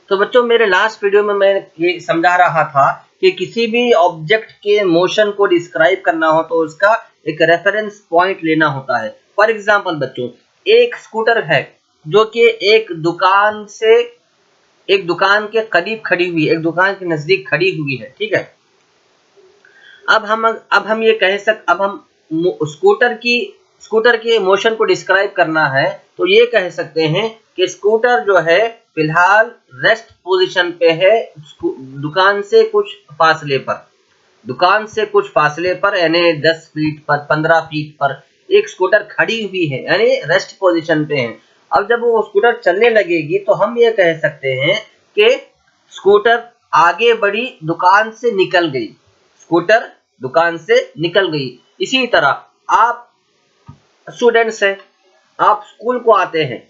तो बच्चों मेरे लास्ट वीडियो में मैं ये समझा रहा था कि किसी भी ऑब्जेक्ट के मोशन को डिस्क्राइब करना हो तो उसका एक रेफरेंस पॉइंट लेना होता है। फॉर एग्जांपल बच्चों, एक स्कूटर है जो कि एक दुकान के करीब खड़ी हुई है, एक दुकान के नजदीक खड़ी हुई है, ठीक है। अब हम ये कह सक अब हम स्कूटर के मोशन को डिस्क्राइब करना है तो ये कह सकते हैं कि स्कूटर जो है फिलहाल रेस्ट पोजीशन पे है, दुकान से कुछ फासले पर यानी 10 फीट पर 15 फीट पर एक स्कूटर खड़ी हुई है, यानी रेस्ट पोजीशन पे है। अब जब वो स्कूटर चलने लगेगी तो हम ये कह सकते हैं कि स्कूटर आगे बढ़ी, दुकान से निकल गई, स्कूटर दुकान से निकल गई। इसी तरह आप स्टूडेंट्स हैं, आप स्कूल को आते हैं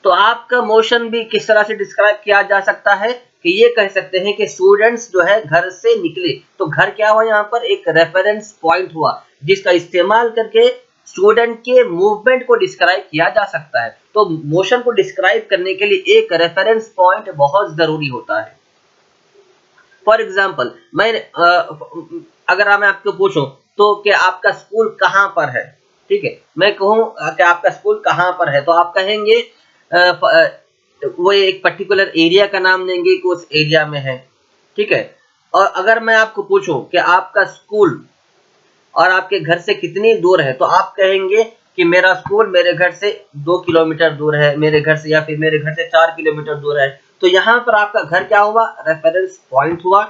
तो आपका मोशन भी किस तरह से डिस्क्राइब किया जा सकता है कि ये कह सकते हैं कि स्टूडेंट्स जो है घर से निकले, तो घर क्या हुआ, यहाँ पर एक रेफरेंस पॉइंट हुआ जिसका इस्तेमाल करके स्टूडेंट के मूवमेंट को डिस्क्राइब किया जा सकता है। तो मोशन को डिस्क्राइब करने के लिए एक रेफरेंस पॉइंट बहुत जरूरी होता है। फॉर एग्जाम्पल अगर मैं आपको पूछूं तो कि आपका स्कूल कहाँ पर है, ठीक है, मैं कहूँ कि आपका स्कूल कहाँ पर है तो आप कहेंगे वो एक पर्टिकुलर एरिया का नाम देंगे कि उस एरिया में है, ठीक है। और अगर मैं आपको पूछूं कि आपका स्कूल और आपके घर से कितनी दूर है तो आप कहेंगे कि मेरा स्कूल मेरे घर से 2 किलोमीटर दूर है, मेरे घर से, या फिर मेरे घर से 4 किलोमीटर दूर है। तो यहाँ पर आपका घर क्या हुआ, रेफरेंस पॉइंट हुआ,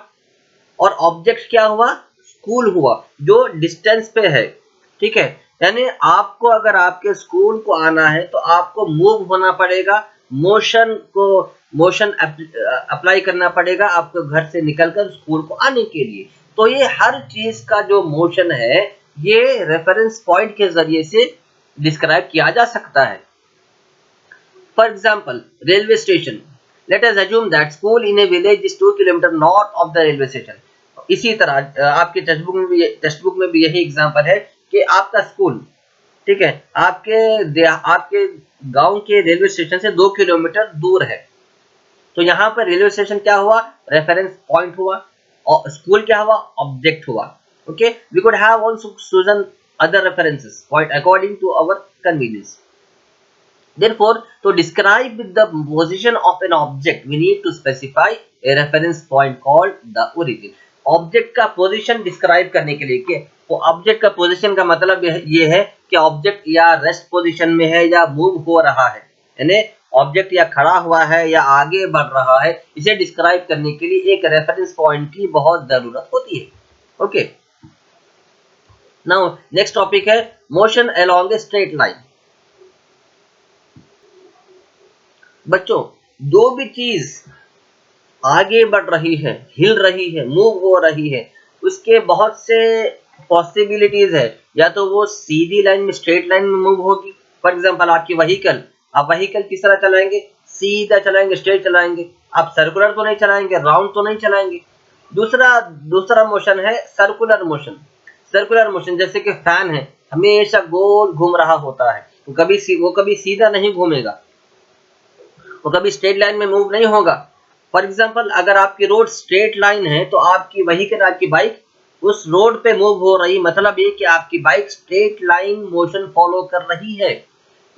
और ऑब्जेक्ट क्या हुआ, स्कूल हुआ, जो डिस्टेंस पे है, ठीक है। यानी आपको अगर आपके स्कूल को आना है तो आपको मूव होना पड़ेगा, मोशन अप्लाई करना पड़ेगा आपको घर से निकलकर स्कूल को आने के लिए। तो ये हर चीज का जो मोशन है ये रेफरेंस पॉइंट के जरिए से डिस्क्राइब किया जा सकता है। For example railway station, let us assume that school in a village is 2 kilometre north of the railway station. इसी तरह आपके टेक्स्ट बुक में भी यही एग्जांपल है कि आपका स्कूल, ठीक है, आपके गांव के रेलवे स्टेशन से 2 किलोमीटर दूर है। तो यहाँ पर रेलवे स्टेशन क्या हुआ, रेफरेंस पॉइंट हुआ, और स्कूल क्या हुआ, ऑब्जेक्ट हुआ। Okay, we could have also chosen other references point according to our convenience. Therefore, to describe the position of an object, we need to specify a reference point called the origin. Object का position describe करने के लिए के वो object का position का मतलब ये है कि ऑब्जेक्ट या रेस्ट पोजीशन में है या मूव हो रहा है, यानी ऑब्जेक्ट या खड़ा हुआ है या आगे बढ़ रहा है, इसे डिस्क्राइब करने के लिए एक रेफरेंस पॉइंट की बहुत जरूरत होती है। ओके, नाउ नेक्स्ट टॉपिक है motion along a straight line. बच्चों, जो भी चीज आगे बढ़ रही है, हिल रही है, मूव हो रही है, उसके बहुत से पॉसिबिलिटीज है। या तो वो सीधी लाइन में, स्ट्रेट लाइन में मूव होगी। फॉर एग्जांपल आपकी आप व्हीकल किस तरह चलाएंगे, सीधा चलाएंगे, स्ट्रेट चलाएंगे। आप सर्कुलर तो नहीं चलाएंगे, राउंड तो नहीं चलाएंगे। दूसरा मोशन है सर्कुलर मोशन, जैसे कि फैन है, हमेशा गोल घूम रहा होता है, तो वो कभी सीधा नहीं घूमेगा, वो कभी स्ट्रेट लाइन में मूव नहीं होगा। फॉर एग्जांपल अगर आपकी रोड स्ट्रेट लाइन है तो आपकी बाइक उस रोड पे मूव हो रही, मतलब ये कि आपकी bike straight line motion follow कर रही है।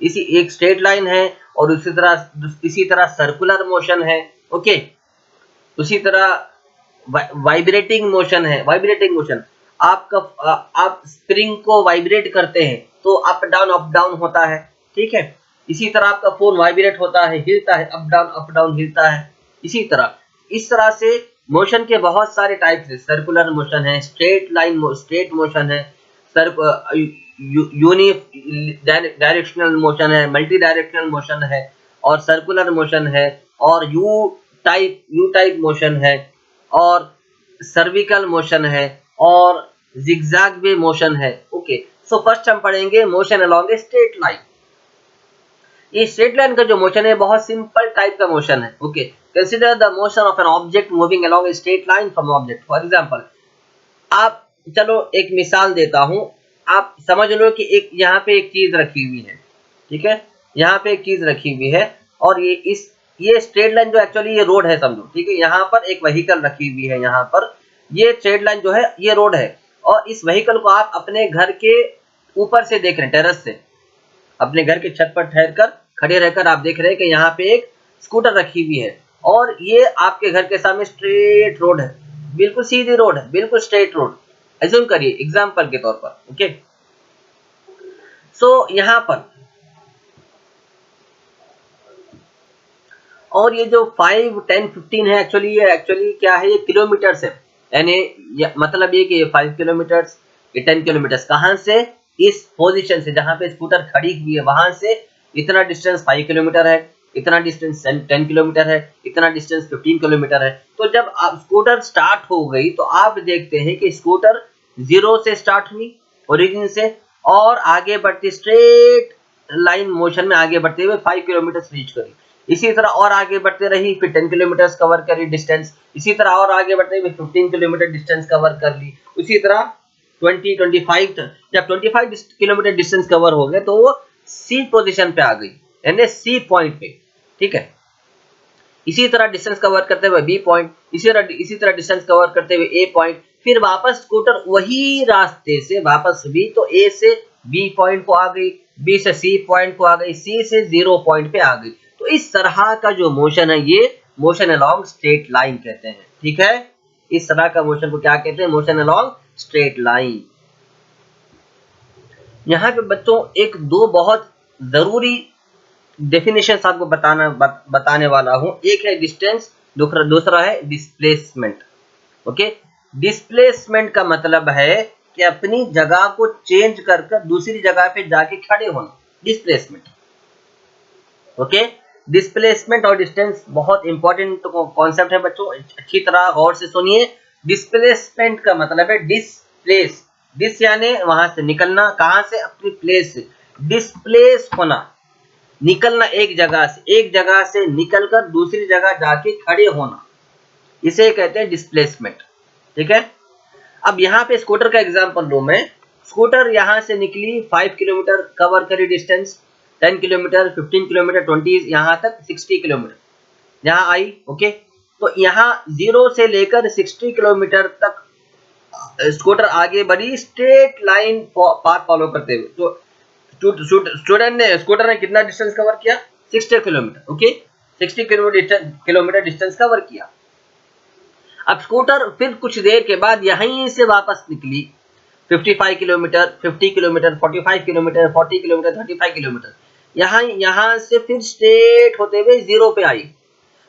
इसी एक स्ट्रेट लाइन है और इसी तरह सर्कुलर मोशन है। ओके, उसी तरह वाइब्रेटिंग मोशन आप स्प्रिंग को वाइब्रेट करते हैं तो अप डाउन होता है, ठीक है। इसी तरह आपका फोन वाइब्रेट होता है, हिलता है, अप डाउन हिलता है। इस तरह से मोशन के बहुत सारे टाइप्स है। सर्कुलर मोशन है, स्ट्रेट मोशन है, यूनि डायरेक्शनल मोशन है, मल्टी डायरेक्शनल मोशन है, और सर्कुलर मोशन है, और यू टाइप मोशन है, और सर्विकल मोशन है, और जिगजैग वे मोशन है। ओके, सो फर्स्ट हम पढ़ेंगे motion along a straight line. ये स्ट्रेट लाइन का जो मोशन है बहुत सिंपल टाइप का मोशन है। Okay, consider the motion of an object moving along a straight line from object. For example, आप चलो एक मिसाल देता हूं, आप समझ लो कि यहाँ पे एक चीज रखी हुई है, ठीक है, यहाँ पे एक चीज रखी हुई है, और ये ये स्ट्रेट लाइन जो एक्चुअली ये रोड है समझो, ठीक है। यहाँ पर एक व्हीकल रखी हुई है, यहाँ पर ये स्ट्रेट लाइन जो है ये रोड है, और इस व्हीकल को आप अपने घर के ऊपर से देख रहे हैं, टेरेस से, अपने घर के छत पर ठहर कर खड़े रहकर आप देख रहे हैं कि यहाँ पे एक स्कूटर रखी हुई है, और ये आपके घर के सामने स्ट्रेट रोड है, बिल्कुल सीधी रोड है, बिल्कुल स्ट्रेट रोड। एज्यूम करिए एग्जाम्पल के तौर पर, ओके। सो यहाँ पर और ये जो 5, 10, 15 है, एक्चुअली क्या है, ये किलोमीटर है, यानी मतलब ये कि 5 किलोमीटर, ये 10 किलोमीटर, कहाँ से, इस पोजीशन से जहाँ पे स्कूटर खड़ी हुई है वहां से इतना डिस्टेंस 5 किलोमीटर है, इतना डिस्टेंस 10 किलोमीटर है, इतना डिस्टेंस 15 किलोमीटर है। तो जब आप स्कूटर स्टार्ट हो गई तो आप देखते हैं कि स्कूटर 0 से स्टार्ट हुई, ओरिजिन से, और आगे बढ़ती स्ट्रेट लाइन मोशन में आगे बढ़ते हुए 5 किलोमीटर रीच करी। इसी तरह और आगे बढ़ते रही, फिर 10 किलोमीटर कवर करी डिस्टेंस, इसी तरह और आगे बढ़ते हुए 15 किलोमीटर डिस्टेंस कवर कर ली, उसी तरह 20, 25, जब 25 किलोमीटर डिस्टेंस कवर हो गए तो वो सी पोजीशन पे आ गई, यानी सी पॉइंट पे, ठीक है। इसी तरह डिस्टेंस कवर करते हुए बी पॉइंट, इसी तरह डिस्टेंस कवर करते हुए ए पॉइंट, फिर वापस स्कूटर वही रास्ते से वापस भी तो ए से बी पॉइंट को आ गई, बी से सी पॉइंट को आ गई, सी से 0 पॉइंट पे आ गई। तो इस तरह का जो मोशन है ये मोशन अलोंग स्ट्रेट लाइन कहते हैं, ठीक है। इस तरह का मोशन को क्या कहते हैं, मोशन अलोंग स्ट्रेट लाइन। यहाँ पे बच्चों एक दो बहुत जरूरी डेफिनेशन आपको बताने वाला हूं। एक है डिस्टेंस, दूसरा है डिस्प्लेसमेंट, ओके। डिस्प्लेसमेंट का मतलब है कि अपनी जगह को चेंज कर दूसरी जगह पे जाके खड़े होना, डिस्प्लेसमेंट, ओके। डिस्प्लेसमेंट और डिस्टेंस बहुत इंपॉर्टेंट कॉन्सेप्ट है बच्चों, अच्छी तरह गौर से सुनिए। डिस्प्लेसमेंट का मतलब है डिस्प्लेस, डिस यानी वहां से निकलना, कहां से, अपनी प्लेस से, डिस्प्लेस होना, निकलना एक जगह से निकलकर दूसरी जगह जाके खड़े होना, इसे कहते हैं डिस्प्लेसमेंट, ठीक है। अब यहाँ पे स्कूटर का एग्जांपल लूं मैं, स्कूटर यहाँ से निकली, 5 किलोमीटर कवर करी डिस्टेंस, 10 किलोमीटर, 15 किलोमीटर, 20, यहाँ तक 60 किलोमीटर यहाँ आई, ओके। तो यहाँ 0 से लेकर 60 किलोमीटर तक स्कूटर आगे बढ़ी स्ट्रेट लाइन पाथ फॉलो करते हुए। तो स्कूटर ने कितना डिस्टेंस कवर किया, 60 kilometre, okay, 60 kilometre distance cover किया। अब स्कूटर फिर कुछ देर के बाद यहीं से वापस निकली, 55 kilometre, 50 kilometre, 45 kilometre, 40 kilometre, 35 kilometre, यहाँ से फिर स्ट्रेट होते हुए 0 पे आई।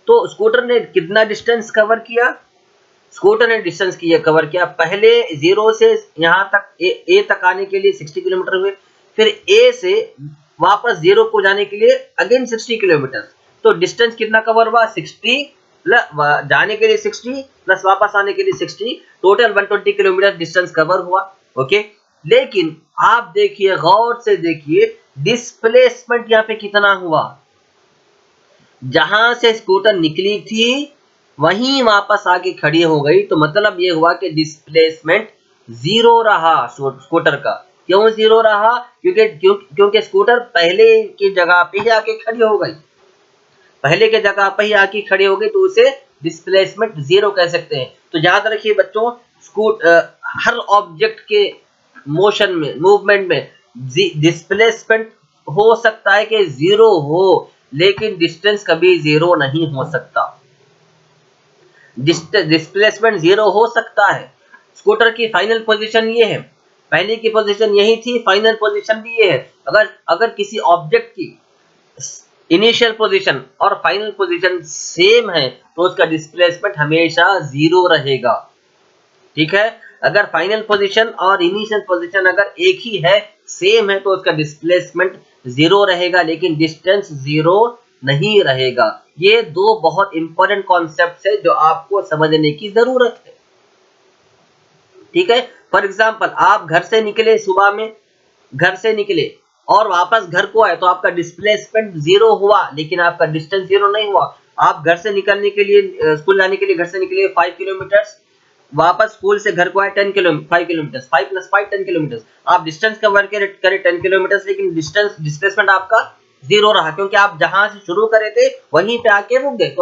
तो स्कूटर ने कितना डिस्टेंस कवर किया, स्कूटर ने डिस्टेंस कवर किया, पहले 0 से यहाँ तक ए तक आने के लिए 60 किलोमीटर हुए, फिर ए से वापस 0 को जाने के लिए अगेन 60 किलोमीटर। तो डिस्टेंस कितना कवर हुआ, 60 जाने के लिए 60 प्लस वापस आने के लिए 60, टोटल 120 किलोमीटर डिस्टेंस कवर हुआ, ओके। लेकिन आप देखिए, गौर से देखिए, डिस्प्लेसमेंट यहाँ पे कितना हुआ, जहां से स्कूटर निकली थी वहीं वापस आके खड़ी हो गई। तो मतलब ये हुआ कि डिस्प्लेसमेंट 0 रहा स्कूटर का। क्यों 0 रहा, क्योंकि स्कूटर पहले की जगह पे ही आके खड़ी हो गई, पहले के जगह पे ही आके खड़ी हो गई, तो उसे डिस्प्लेसमेंट 0 कह सकते हैं। तो याद रखिए बच्चों, हर ऑब्जेक्ट के मोशन में, मूवमेंट में डिस्प्लेसमेंट हो सकता है कि 0 हो, लेकिन डिस्टेंस कभी 0 नहीं हो सकता। डिस्प्लेसमेंट 0 हो सकता है। स्कूटर की फाइनल पोजीशन ये है, पहले की पोजीशन यही थी, फाइनल पोजीशन भी ये है। अगर किसी ऑब्जेक्ट की इनिशियल पोजीशन और फाइनल पोजीशन सेम है तो उसका डिस्प्लेसमेंट हमेशा 0 रहेगा, ठीक है। अगर फाइनल पोजीशन और इनिशियल पोजीशन अगर एक ही है, सेम है, तो उसका डिस्प्लेसमेंट 0 रहेगा, लेकिन डिस्टेंस 0 नहीं रहेगा। ये दो बहुत इंपॉर्टेंट कॉन्सेप्ट्स है जो आपको समझने की जरूरत है, ठीक है। फॉर एग्जांपल, आप घर से निकले, सुबह में घर से निकले और वापस घर को आए, तो आपका डिस्प्लेसमेंट 0 हुआ, लेकिन आपका डिस्टेंस 0 नहीं हुआ। आप घर से निकलने के लिए, स्कूल जाने के लिए घर से निकले 5 किलोमीटर, वापस स्कूल से घर को आए 5 किलोमीटर, 5 + 5 10 किलोमीटर। आप डिस्टेंस कवर करे 10 किलोमीटर, लेकिन डिस्टेंस डिस्प्लेसमेंट आपका 0 रहा क्योंकि आप जहां से शुरू करे थे वहीं पे आके रुक गए।